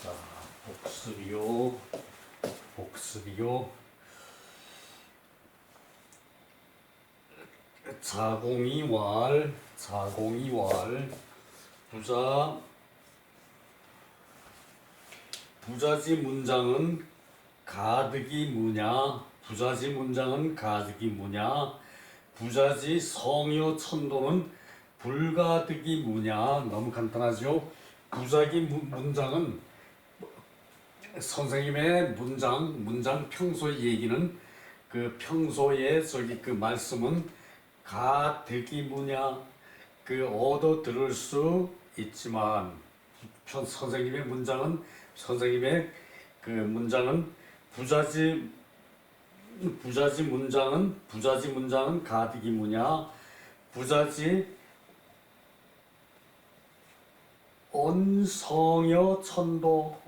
자, 복습이요. 복습이요. 자공이왈, 자공이왈. 부자지 문장은 가득이 무냐? 부자지 문장은 가득이 무냐? 부자지 성여 천도는 불가득이 무냐? 너무 간단하죠? 부자기 문장은 선생님의 문장 평소의 얘기는 그 평소에 그 말씀은 가득이 무냐? 그 얻어 들을 수 있지만 선생님의 문장은 부자지 문장은 가득이 무냐? 부자지 언성여 천도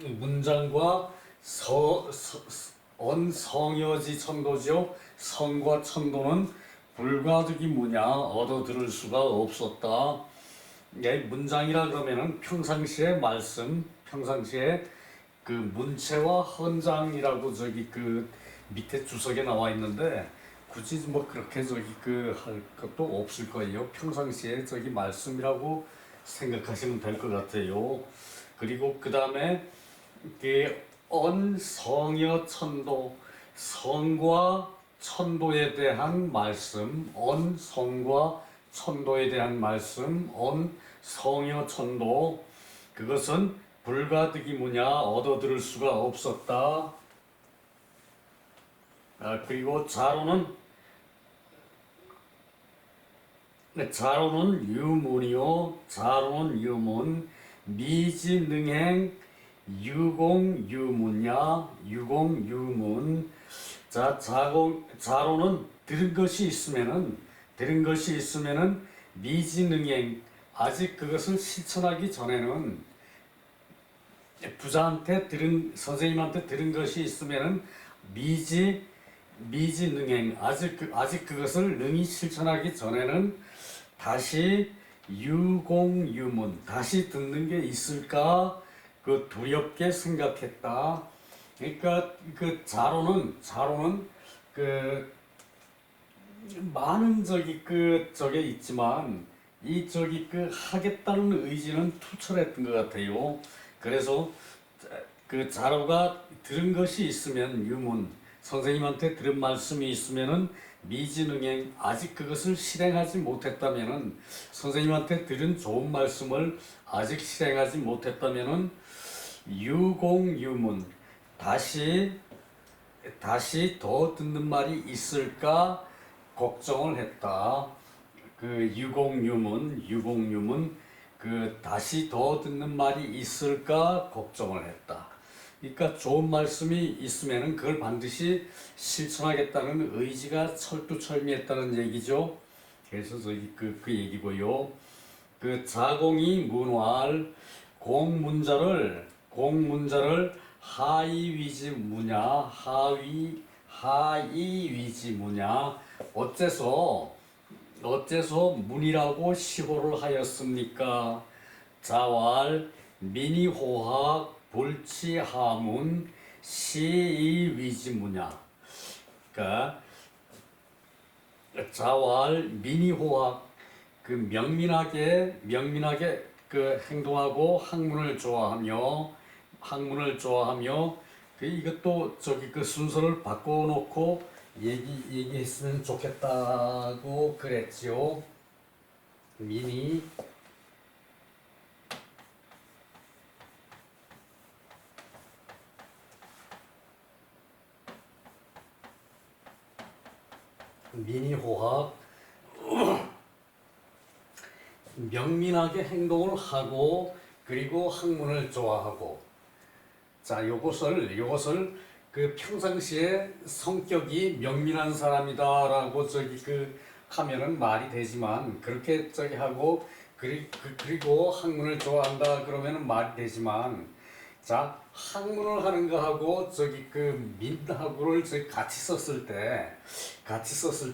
문장과 언성여지 천도죠. 성과 천도는 불가득이 무냐? 얻어 들을 수가 없었다. 예, 문장이라 그러면은 평상시의 말씀, 평상시에 그 문체와 헌장이라고 저기 그 밑에 주석에 나와 있는데 굳이 뭐 그렇게 할 것도 없을 거예요. 평상시에 말씀이라고 생각하시면 될 것 같아요. 그리고 그 다음에 언성여 천도, 성과 천도에 대한 말씀, 언성과 천도에 대한 말씀, 언성여 천도, 그것은 불가득이 무냐? 얻어 들을 수가 없었다. 그리고 자로는 유문이요. 자로는 유문. 미지능행 유공유문야. 유공유문. 자, 자로는 들은 것이 있으면은 미지능행, 아직 그것을 실천하기 전에는 선생님한테 들은 것이 있으면은 미지능행, 아직 그것을 능히 실천하기 전에는 다시 유공유문, 다시 듣는 게 있을까? 그 두렵게 생각했다. 그러니까 그 자로는 그 많은 저게 있지만 하겠다는 의지는 투철했던 것 같아요. 그래서 그 자로가 들은 것이 있으면 유문, 선생님한테 들은 말씀이 있으면은 미지능행, 아직 그것을 실행하지 못했다면은, 선생님한테 들은 좋은 말씀을 아직 실행하지 못했다면은 유공유문, 다시 더 듣는 말이 있을까 걱정을 했다. 그 유공유문, 그 다시 더 듣는 말이 있을까 걱정을 했다. 그러니까 좋은 말씀이 있으면은 그걸 반드시 실천하겠다는 의지가 철두철미했다는 얘기죠. 그래서 그 얘기고요. 그 자공이 문활, 공문자를 하이위지 무냐? 하이위지 무냐? 어째서 문이라고 시호를 하였습니까? 자왈 미니호학 불치하문 시이위지무냐. 그러니까 자왈 미니호학, 그 명민하게 그 행동하고 학문을 좋아하며 그 이것도 그 순서를 바꿔놓고 얘기했으면 좋겠다고 그랬지요. 미니호학, 명민하게 행동을 하고 그리고 학문을 좋아하고. 자, 요것을 그 평상시에 성격이 명민한 사람이다라고 하면은 말이 되지만, 그렇게 하고 그리고 학문을 좋아한다 그러면은 말이 되지만, 자, 학문을 하는 거하고 그 민하고를 같이 썼을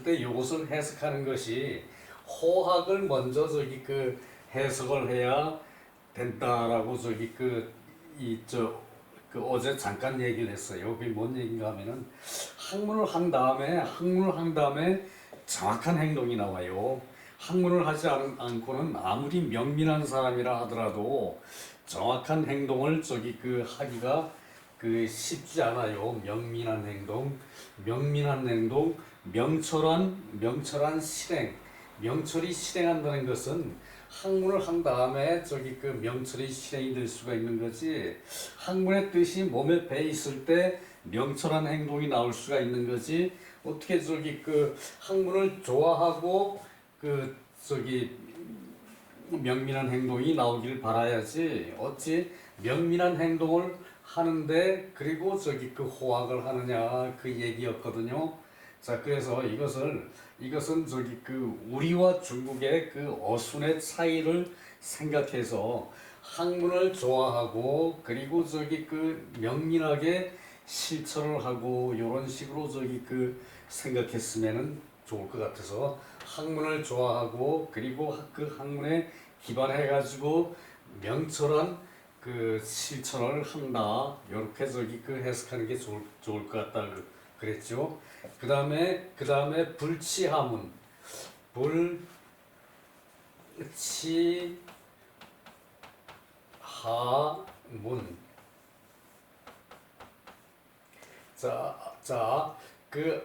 때 요것을 해석하는 것이 호학을 먼저 해석을 해야 된다라고 어제 잠깐 얘기를 했어요. 그게 뭔 얘기인가 하면은 학문을 한 다음에 정확한 행동이 나와요. 학문을 하지 않고는 아무리 명민한 사람이라 하더라도 정확한 행동을 하기가 쉽지 않아요. 명민한 행동, 명철한 실행. 명철이 실행한다는 것은 학문을 한 다음에 명철이 실행이 될 수가 있는 거지. 학문의 뜻이 몸에 배 있을 때 명철한 행동이 나올 수가 있는 거지. 어떻게 학문을 좋아하고 명민한 행동이 나오길 바라야지. 어찌 명민한 행동을 하는데 그리고 호학을 하느냐 그 얘기였거든요. 자, 그래서 이것은 우리와 중국의 어순의 차이를 생각해서 학문을 좋아하고 그리고 명민하게 실천을 하고 이런 식으로 생각했으면은 좋을 것 같아서 학문을 좋아하고 그리고 학문에 기반해 가지고 명철한 실천을 한다. 이렇게 해석하는 게 좋을 것 같다 그랬죠. 그 다음에 불치하문. 불치하문. 자,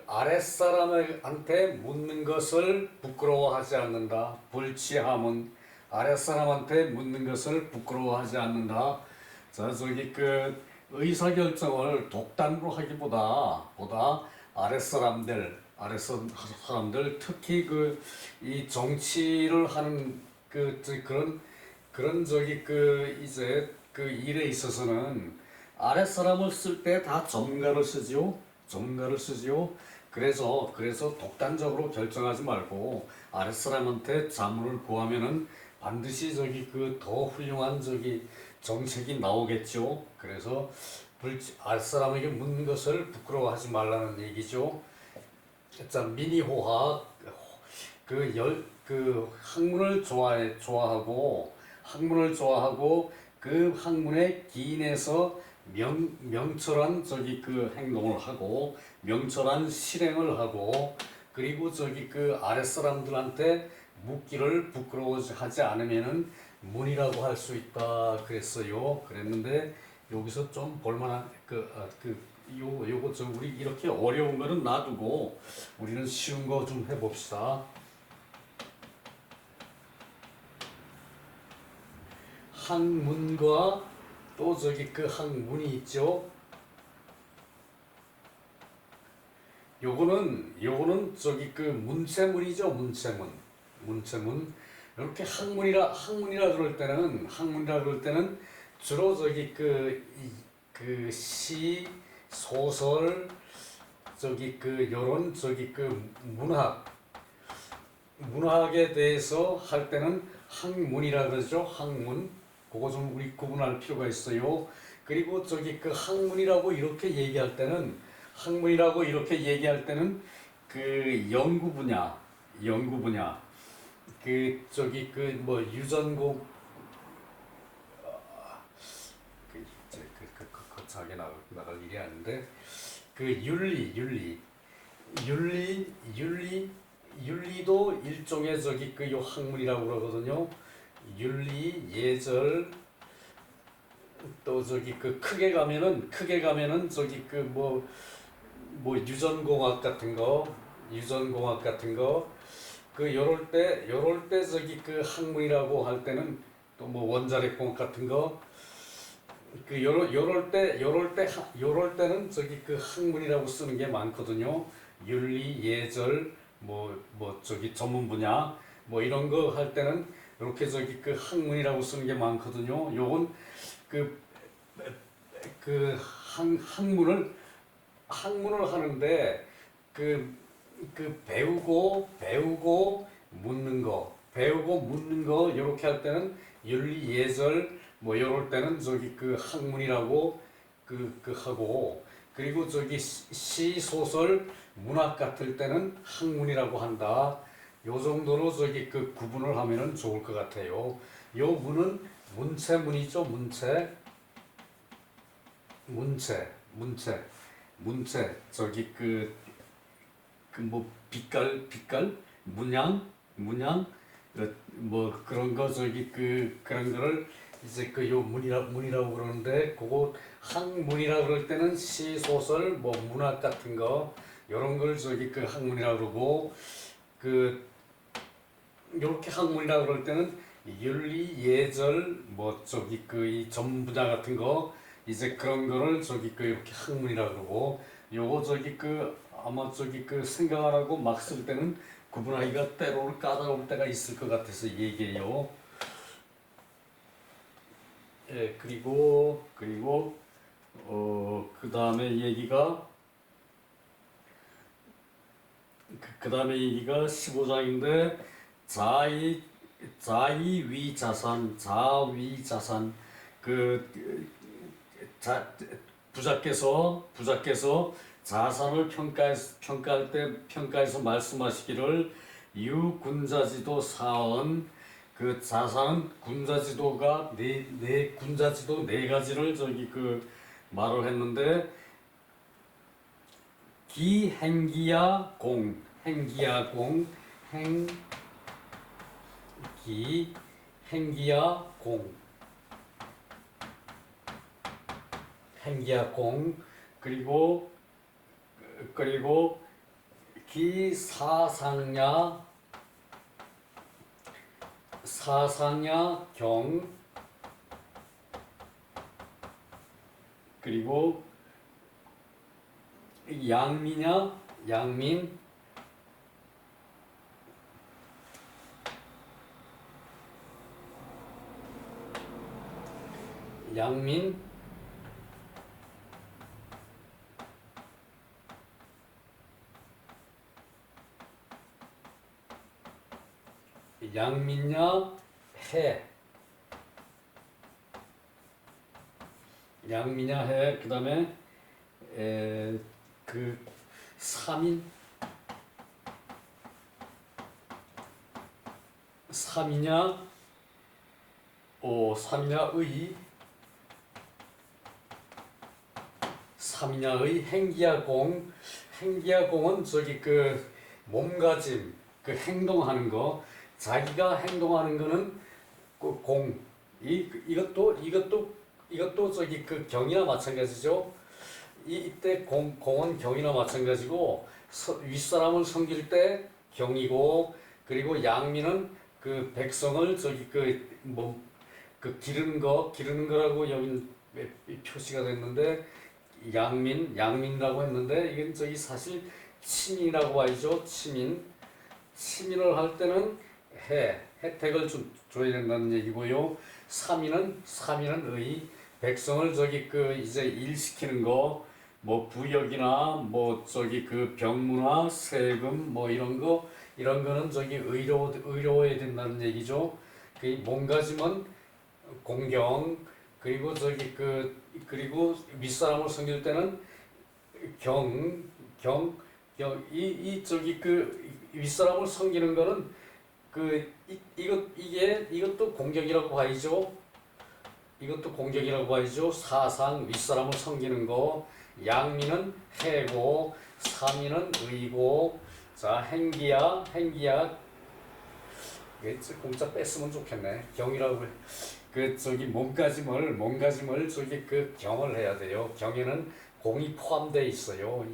아랫사람한테 묻는 것을 부끄러워하지 않는다. 불치하문. 아랫사람한테 묻는 것을 부끄러워하지 않는다. 자, 의사결정을 독단으로 하기보다 아랫사람들 특히 이 정치를 하는 그런 일에 있어서는 아랫사람을 쓸 때 다 전문가를 쓰지요. 그래서 독단적으로 결정하지 말고 아랫사람한테 자문을 구하면은 반드시 더 훌륭한 정책이 나오겠죠. 그래서 아랫사람에게 묻는 것을 부끄러워하지 말라는 얘기죠. 자, 미니호학 학문을 좋아하고 그 학문에 기인해서 명철한 행동을 하고 명철한 실행을 하고 그리고 아랫사람들한테 묻기를 부끄러워하지 않으면은 문이라고 할 수 있다 그랬어요. 그랬는데 여기서 좀 볼만한 요거 우리 이렇게 어려운 거는 놔두고 우리는 쉬운 거 좀 해봅시다. 학문과 또 학문이 있죠. 요거는 문체문이죠. 문체문. 이렇게 학문이라 그럴 때는 주로 시, 소설, 요런 문학에 대해서 할 때는 학문이라 그러죠. 학문. 그거 좀 우리 구분할 필요가 있어요. 그리고 학문이라고 이렇게 얘기할 때는 연구 분야 유전공 거창하게 나갈 일이 아닌데 윤리도 일종의 요 학문이라고 그러거든요. 윤리, 예절, 또 크게 가면은 유전공학 같은 거 요럴 때 학문이라고 할 때는 또 원자력공학 같은 거 요럴 때는 학문이라고 쓰는 게 많거든요. 윤리, 예절, 전문 분야 이런 거 할 때는 이렇게 학문이라고 쓰는 게 많거든요. 요건 학문을 하는데 배우고 묻는 거 이렇게 할 때는 윤리, 예절 요럴 때는 학문이라고 하고 그리고 시, 소설, 문학 같을 때는 학문이라고 한다. 요 정도로 저기 그 구분을 하면은 좋을 것 같아요. 요 문은 문체문이죠. 문체 저기 그 뭐 빛깔 문양 뭐 그런 거 저기 그런 거를 이제 그 요 문이라고 그러는데, 그거 학문이라 그럴 때는 시 소설 뭐 문학 같은 거 요런 걸 저기 그 학문이라 그러고, 그 요렇게 학문이라 그럴 때는 윤리 예절 뭐 저기 그 이 전분야 같은 거 이제 그런 거를 저기 그 이렇게 학문이라 그러고, 요거 저기 그 아마 저기 그 생각하라고 막 쓸 때는 구분하기가 때로는 까다로울 때가 있을 것 같아서 얘기해요. 예, 그리고 그 다음에 얘기가 그 다음에 얘기가 15장인데, 자위자산 그 부자께서 자산을 평가해서 말씀하시기를, 유군자지도 사언, 그 자산은 군자지도가 군자지도 네 가지를 저기 그 말을 했는데, 행기야 공, 행기야 공, 그리고 기사상야 경, 그리고 양민야 양민, 양민야 해, 그다음에 그 삼이냐 삼이냐의 행기야공은 저기 그 몸가짐, 그 행동하는 거, 자기가 행동하는 거는 그 공, 이것도 저기 그 경이나 마찬가지죠. 이때 공은 경이나 마찬가지고, 윗사람을 섬길 때 경이고, 그리고 양민은 그 백성을 저기 그 기르는 거라고 여기 표시가 됐는데, 양민이라고 했는데, 이건 저기 사실 치민이라고 하죠. 치민을 할 때는 혜택을 줘야 된다는 얘기고요. 삼인은 백성을 저기 그 이제 일시키는 거, 뭐 부역이나 뭐 저기 그 병무나 세금 뭐 이런 거는 저기 의로워야 된다는 얘기죠. 그 몸가짐은 공경, 그리고 그리고 윗사람을 섬길 때는 이 저기 그 윗사람을 섬기는 거는 이것도 공격이라고 봐야죠. 사상, 윗사람을 섬기는 거. 양민은 해고, 삼인은 의고. 자, 행기야 공짜 뺐으면 좋겠네. 경이라고 그 저기 몸가짐을 저기 그 경을 해야 돼요. 경에는 공이 포함되어 있어요.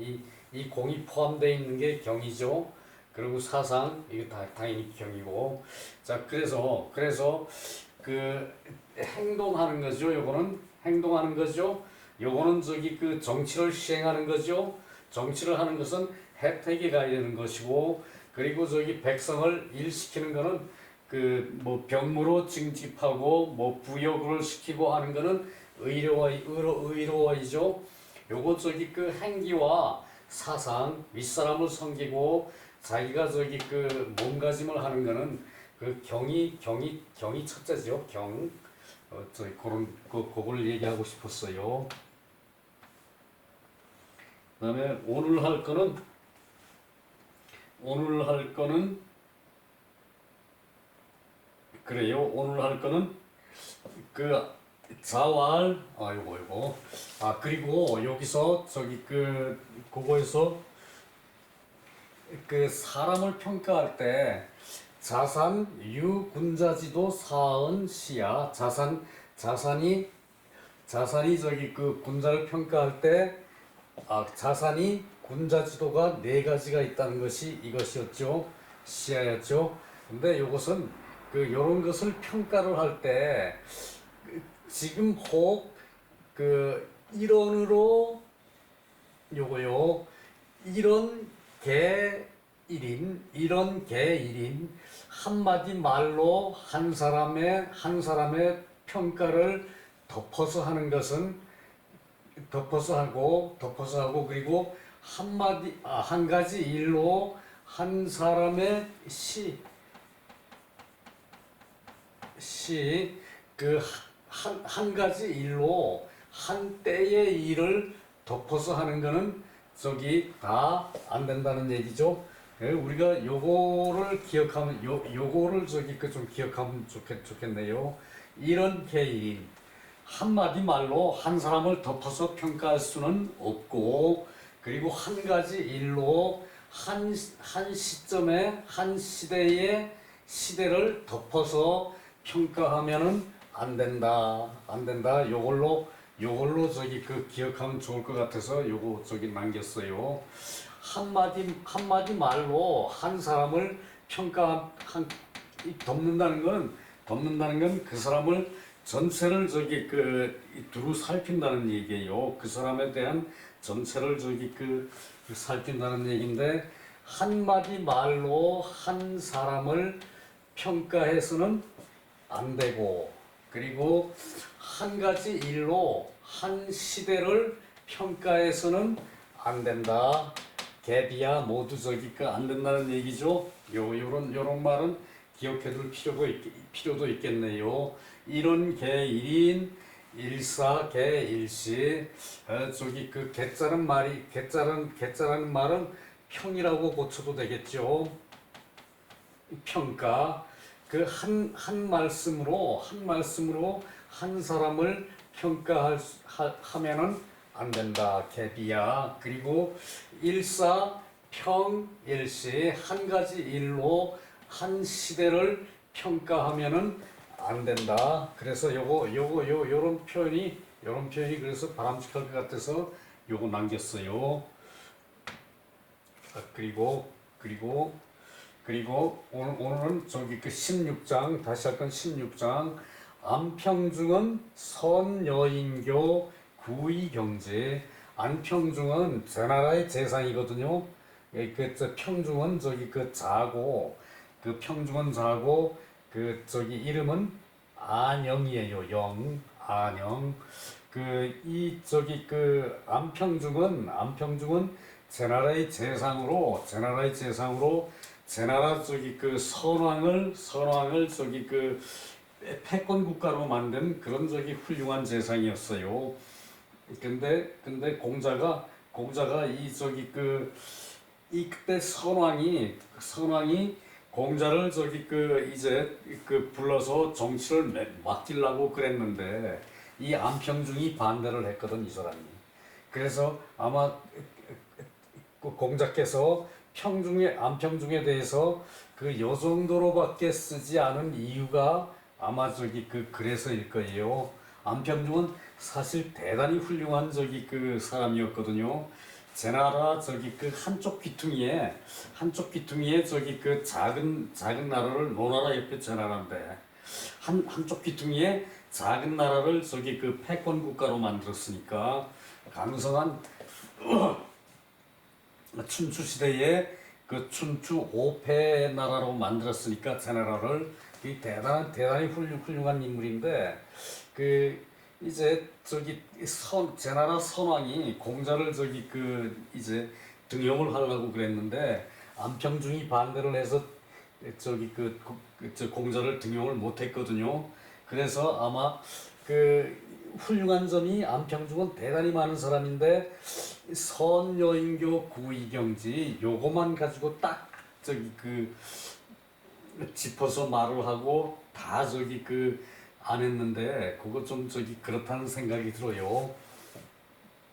이 공이 포함되어 있는 게 경이죠. 그리고 사상, 이거 당연히 경이고. 자, 그래서 그 행동하는 거죠. 요거는 저기 그 정치를 시행하는 거죠. 정치를 하는 것은 혜택이 가야 되는 것이고, 그리고 저기 백성을 일시키는 거는 그 뭐 병무로 징집하고 뭐 부역을 시키고 하는 거는 의로워이죠. 요거 저기 그 행기와 사상, 윗사람을 섬기고 자기가 저기 그 몸가짐을 하는 거는 그 경이 첫째죠. 저희 그걸 얘기하고 싶었어요. 그다음에 오늘 할 거는 그래요. 오늘 할 거는 그 자활 요거 그리고 여기서 저기 그거에서 그 사람을 평가할 때 자산 유군자지도 사은 시야 자산이 저기 그 군자를 평가할 때 자산이 군자지도가 네 가지가 있다는 것이 이것이었죠. 시야였죠. 근데 이것은 요런 것을 평가를 할 때 지금 혹 일원으로 요거요. 이런 개 1인 한마디 말로 한 사람의 평가를 덮어서 하는 것은 덮어서 하고 그리고 한 가지 일로 한 사람의 한 가지 일로 한 때의 일을 덮어서 하는 거는 저기 다 안 된다는 얘기죠. 예, 우리가 요거를 기억하면 요거를 저기 좀 기억하면 좋겠네요. 이런 개인 한마디 말로 한 사람을 덮어서 평가할 수는 없고 그리고 한 가지 일로 한 시점에 한 시대를 덮어서 평가하면은 안 된다. 요걸로 저기 기억하면 좋을 것 같아서 요거 저기 남겼어요. 한마디 말로 한 사람을 덮는다는 건 그 사람을 전체를 저기 두루 살핀다는 얘기예요. 그 사람에 대한 전체를 저기 살핀다는 얘기인데 한마디 말로 한 사람을 평가해서는 안 되고 그리고 한 가지 일로 한 시대를 평가해서는 안 된다. 개비야 모두 저기 안 된다는 얘기죠. 요런 말은 기억해둘 필요도 있겠네요. 이런 개 1인 일사 개 일시 저기 개자는 말은 평이라고 고쳐도 되겠죠. 평가 한 말씀으로 한 사람을 평가하면은 안 된다. 개비야. 그리고 일사 평일시 한 가지 일로 한 시대를 평가하면은 안 된다. 그래서 요런 표현이 그래서 바람직할 것 같아서 요거 남겼어요. 그리고 오늘은 저기 16장 다시 할 건 16장 안평중은 선여인교 구의경제 안평중은 제나라의 재상이거든요. 평중은 저기 자고 평중은 자고 저기 이름은 안영이에요. 안영 안평중은 제나라의 재상으로 제나라 저기 선왕을 저기 패권 국가로 만든 그런 저기 훌륭한 재상이었어요. 근데 공자가 이 저기 그때 선왕이 공자를 저기 이제 불러서 정치를 맡기려고 그랬는데 이 안평중이 반대를 했거든 이 사람이. 그래서 아마 공자께서 안평중에 대해서 요 정도로밖에 쓰지 않은 이유가 아마 저기 그래서일 거예요. 안평중은 사실 대단히 훌륭한 저기 사람이었거든요. 제나라 저기 한쪽 귀퉁이에 저기 작은 나라를 노나라 옆에 제나라인데 한쪽 귀퉁이에 작은 나라를 저기 패권 국가로 만들었으니까 강성한 춘추 시대에 춘추 5패 나라로 만들었으니까 제나라를 이 대단히 훌륭한 인물인데 이제 저기 제나라 선왕이 공자를 저기 이제 등용을 하려고 그랬는데 안평중이 반대를 해서 저기 공자를 등용을 못했거든요. 그래서 아마 훌륭한 점이 안평중은 대단히 많은 사람인데 선여인교 구의경지 요거만 가지고 딱 저기 짚어서 말을 하고 다 저기 안 했는데 그거 좀 저기 그렇다는 생각이 들어요.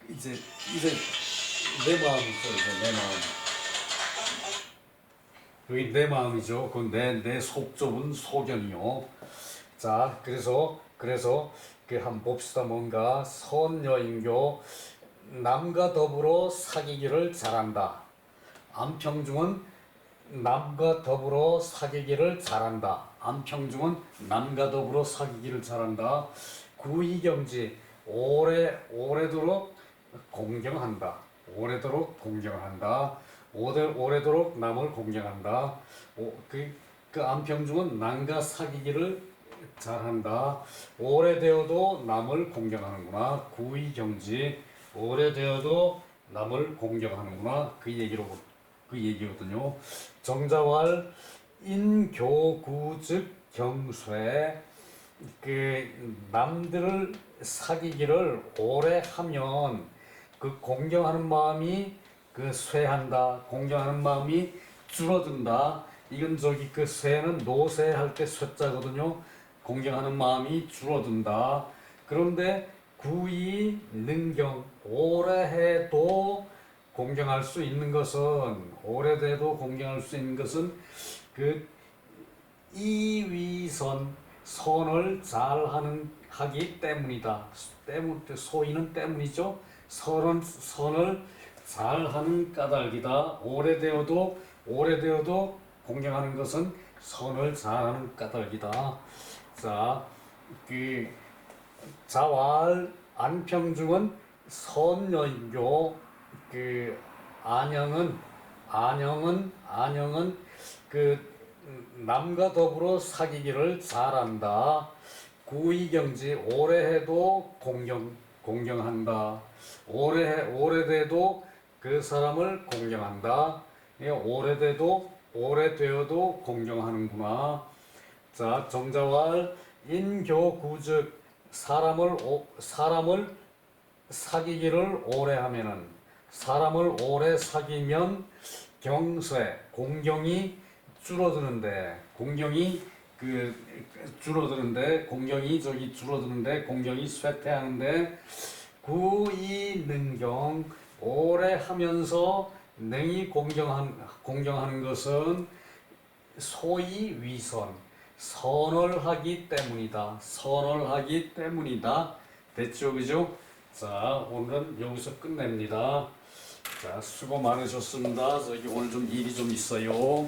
이제 내 마음이 있어요. 내 마음. 여기 내 마음이죠. 그 내 속 좁은 소견이요. 자, 그래서 한번 봅시다. 뭔가 선여인교 남과 더불어 사귀기를 잘한다. 안평중은 남과 더불어 사귀기를 잘한다. 안평중은 남과 더불어 사귀기를 잘한다. 구이경지 오래도록 공경한다. 오래도록 공경한다. 오래도록 남을 공경한다. 그 안평중은 남과 사귀기를 잘한다. 오래되어도 남을 공경하는구나. 구이경지 오래되어도 남을 공경하는구나. 그 얘기거든요. 정자왈 인교구즉 경쇠 남들을 사귀기를 오래 하면 공경하는 마음이 쇠한다. 공경하는 마음이 줄어든다. 이건 저기 쇠는 노쇠할 때 쇠자거든요. 공경하는 마음이 줄어든다. 그런데 구이 능경 오래 해도 공경할 수 있는 것은 오래돼도 공경할 수 있는 것은 이위선 선을 하기 때문이다. 소위는 때문이죠. 선을 잘하는 까닭이다. 오래되어도 공경하는 것은 선을 잘하는 까닭이다. 자, 자왈 안평중은 선여인교 안영은 남과 더불어 사귀기를 잘한다. 구이경지 오래해도 공경한다. 오래돼도 그 사람을 공경한다. 오래되어도 공경하는구나. 자, 정자왈 인교구즉 사람을 사귀기를 오래 하면은 사람을 오래 사귀면 경쇠 공경이 줄어드는데 공경이 공경이 쇠퇴하는데 구이능경 오래 하면서 능히 공경하는 것은 소위 위선 선을 하기 때문이다. 됐죠, 그죠? 자, 오늘은 여기서 끝냅니다. 자, 수고 많으셨습니다. 저기 오늘 좀 일이 좀 있어요.